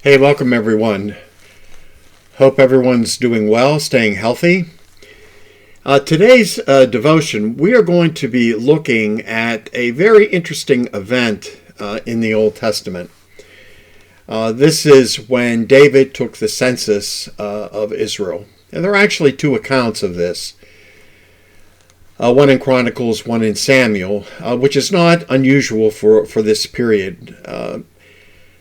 Hey, welcome everyone. Hope everyone's doing well, staying healthy. Today's devotion, we are going to be looking at a very interesting event in the Old Testament. This is when David took the census of Israel. And there are actually two accounts of this. One in Chronicles, one in Samuel, which is not unusual for this period.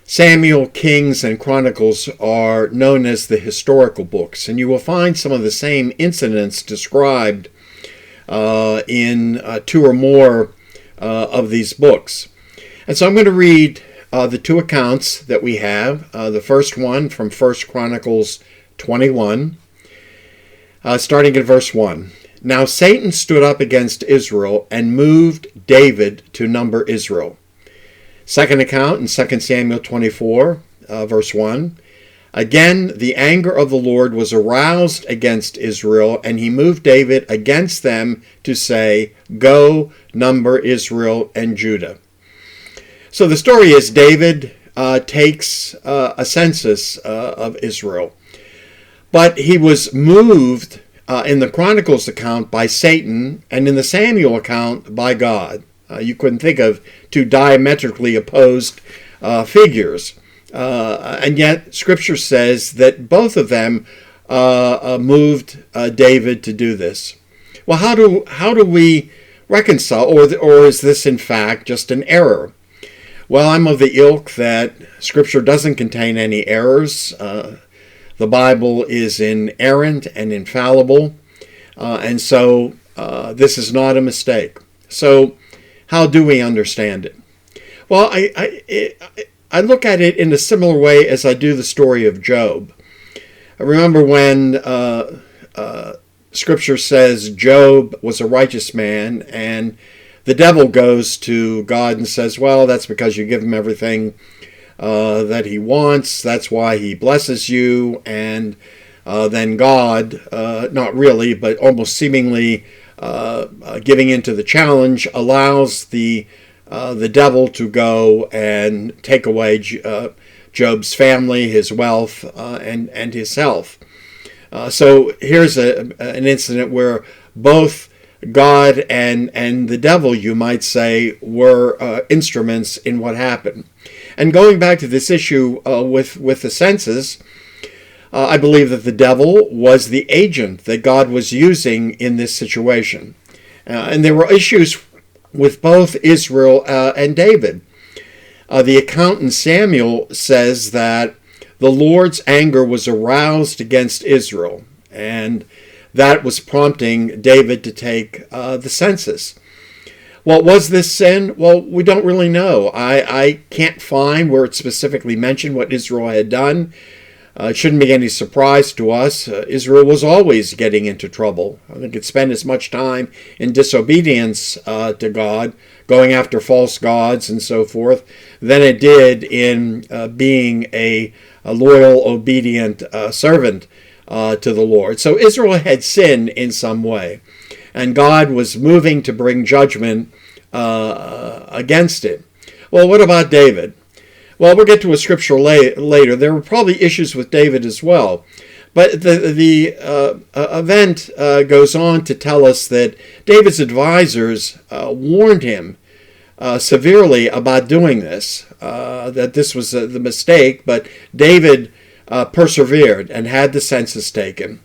Samuel, Kings, and Chronicles are known as the historical books, and you will find some of the same incidents described in two or more of these books. And so I'm going to read the two accounts that we have. The first one from 1 Chronicles 21, starting at verse 1. Now Satan stood up against Israel and moved David to number Israel. Second account in 2 Samuel 24, verse 1. Again, the anger of the Lord was aroused against Israel, and he moved David against them to say, Go, number Israel and Judah. So the story is David takes a census of Israel. But he was moved in the Chronicles account by Satan, and in the Samuel account by God. You couldn't think of two diametrically opposed figures. And yet Scripture says that both of them moved David to do this. Well, how do we reconcile, or is this in fact just an error? Well, I'm of the ilk that Scripture doesn't contain any errors. The Bible is inerrant and infallible, and so this is not a mistake. So how do we understand it? Well, I look at it in a similar way as I do the story of Job. I remember when Scripture says Job was a righteous man, and the devil goes to God and says, well, that's because you give him everything that he wants. That's why he blesses you. And then God, not really, but almost seemingly giving into the challenge, allows the devil to go and take away Job's family, his wealth, and his health. So here's an incident where both God and the devil, you might say, were instruments in what happened. And going back to this issue with the census, I believe that the devil was the agent that God was using in this situation. And there were issues with both Israel and David. The account in Samuel says that the Lord's anger was aroused against Israel, and that was prompting David to take the census. What was this sin? Well, we don't really know. I can't find where it specifically mentioned what Israel had done. It shouldn't be any surprise to us. Israel was always getting into trouble. I think it spent as much time in disobedience to God, going after false gods and so forth, than it did in being a loyal, obedient servant to the Lord. So Israel had sinned in some way, and God was moving to bring judgment against it. Well, what about David? Well, we'll get to a scripture later. There were probably issues with David as well. But the event goes on to tell us that David's advisors warned him severely about doing this, that this was the mistake, but David persevered and had the census taken.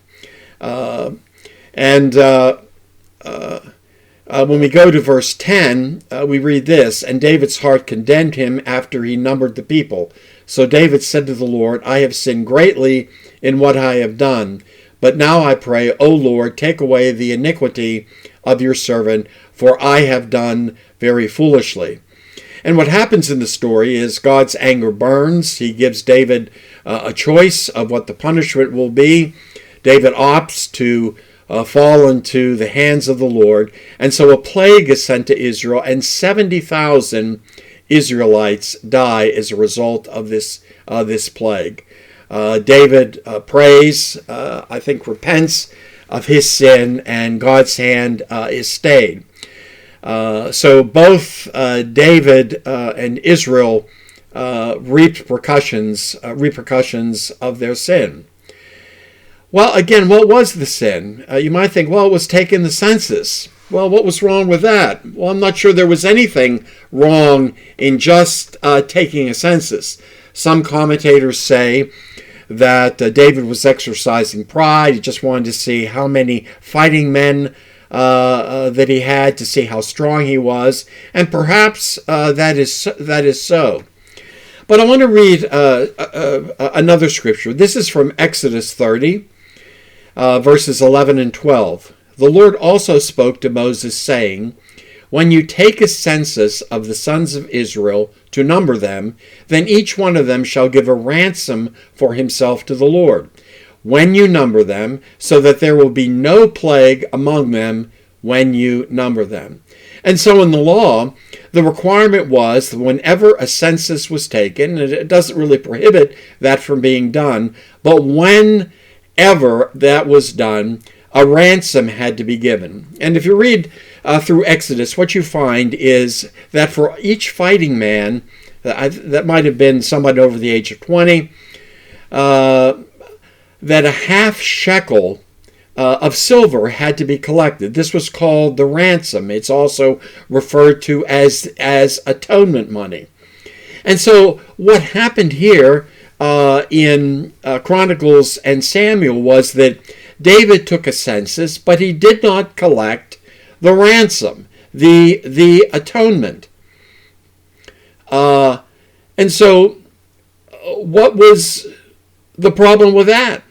When we go to verse 10, we read this, And David's heart condemned him after he numbered the people. So David said to the Lord, I have sinned greatly in what I have done. But now I pray, O Lord, take away the iniquity of your servant, for I have done very foolishly. And what happens in the story is God's anger burns. He gives David a choice of what the punishment will be. David opts to fall into the hands of the Lord. And so a plague is sent to Israel, and 70,000 Israelites die as a result of this plague. David prays, I think repents of his sin, and God's hand is stayed. So both David and Israel repercussions of their sin. Well, again, what was the sin? You might think, well, it was taking the census. Well, what was wrong with that? Well, I'm not sure there was anything wrong in just taking a census. Some commentators say that David was exercising pride. He just wanted to see how many fighting men that he had, to see how strong he was, and perhaps that is so. But I want to read another scripture. This is from Exodus 30, verses 11 and 12. The Lord also spoke to Moses, saying, "When you take a census of the sons of Israel to number them, then each one of them shall give a ransom for himself to the Lord, when you number them, so that there will be no plague among them when you number them." And so in the law, the requirement was that whenever a census was taken, and it doesn't really prohibit that from being done, but whenever that was done, a ransom had to be given. And if you read through Exodus, what you find is that for each fighting man, that might have been somebody over the age of 20, that a half shekel of silver had to be collected. This was called the ransom. It's also referred to as atonement money. And so what happened here in Chronicles and Samuel was that David took a census, but he did not collect the ransom, the atonement. And so what was the problem with that?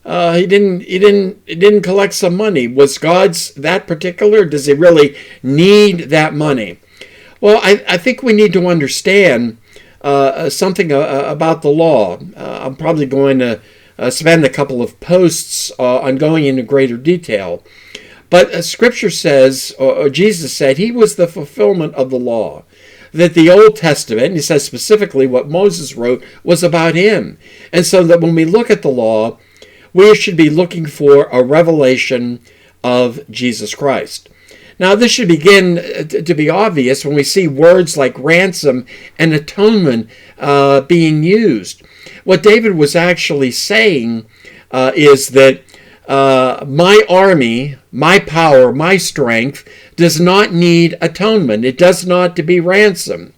He didn't collect some money. Was God's that particular? Does he really need that money? Well, I think we need to understand something about the law. I'm probably going to spend a couple of posts on going into greater detail. But Scripture says, or Jesus said, he was the fulfillment of the law. That the Old Testament, and he says specifically what Moses wrote, was about him. And so that when we look at the law, we should be looking for a revelation of Jesus Christ. Now, this should begin to be obvious when we see words like ransom and atonement being used. What David was actually saying is that my army, my power, my strength does not need atonement. It does not to be ransomed.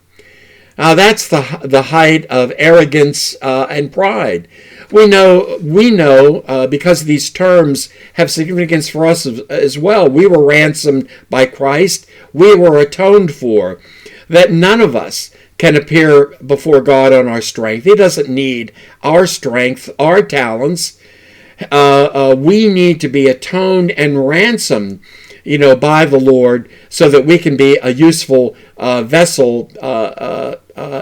Now, that's the height of arrogance and pride. We know because these terms have significance for us as well. We were ransomed by Christ. We were atoned for. That none of us can appear before God on our strength. He doesn't need our strength, our talents. We need to be atoned and ransomed, by the Lord, so that we can be a useful vessel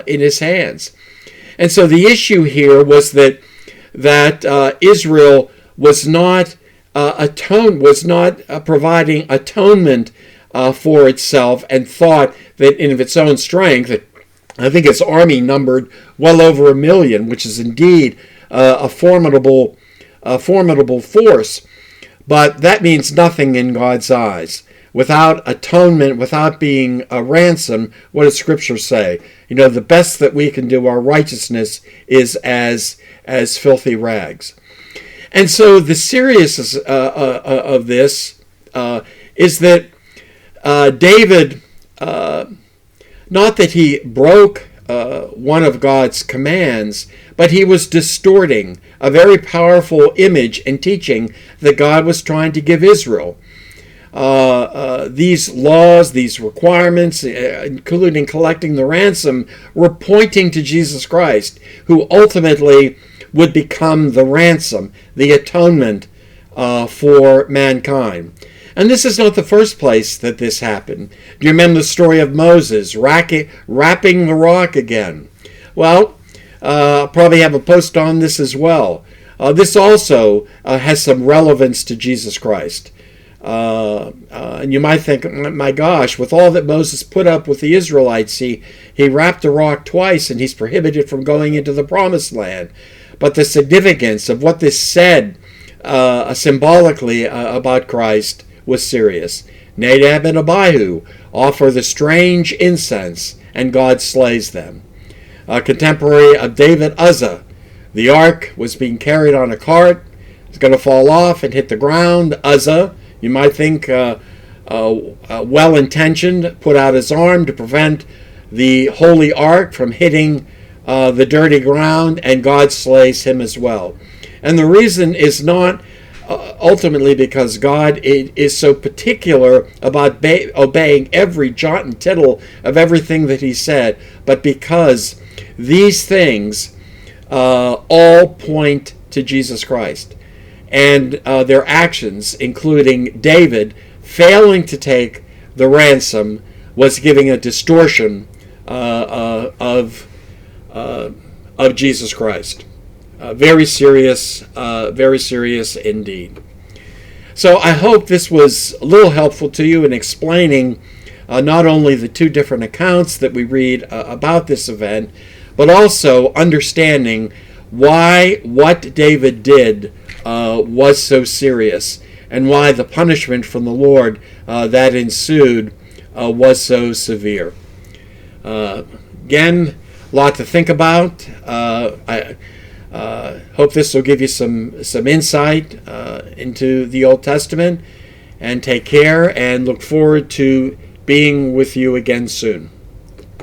in His hands. And so the issue here was that Israel was not providing atonement for itself, and thought that in of its own strength, I think its army numbered well over 1 million, which is indeed a formidable force. But that means nothing in God's eyes. Without atonement, without being a ransom, what does Scripture say? The best that we can do, our righteousness, is as filthy rags. And so the seriousness of this is that David, not that he broke one of God's commands, but he was distorting a very powerful image and teaching that God was trying to give Israel. These laws, these requirements, including collecting the ransom, were pointing to Jesus Christ, who ultimately would become the ransom, the atonement for mankind. And this is not the first place that this happened. Do you remember the story of Moses wrapping the rock again? Well, I'll probably have a post on this as well. This also has some relevance to Jesus Christ. And you might think, my gosh, with all that Moses put up with the Israelites, he wrapped the rock twice and he's prohibited from going into the promised land. But the significance of what this said symbolically about Christ was serious. Nadab and Abihu offer the strange incense, and God slays them. contemporary of David, Uzzah. The ark was being carried on a cart. It's going to fall off and hit the ground. Uzzah, you might think well-intentioned, put out his arm to prevent the holy ark from hitting the dirty ground, and God slays him as well. And the reason is not ultimately because God is so particular about obeying every jot and tittle of everything that he said, but because these things all point to Jesus Christ. And their actions, including David failing to take the ransom, was giving a distortion of Jesus Christ. Very serious indeed. So I hope this was a little helpful to you in explaining not only the two different accounts that we read about this event, but also understanding why what David did was so serious, and why the punishment from the Lord that ensued was so severe. Again, a lot to think about. I hope this will give you some insight into the Old Testament. And take care, and look forward to being with you again soon.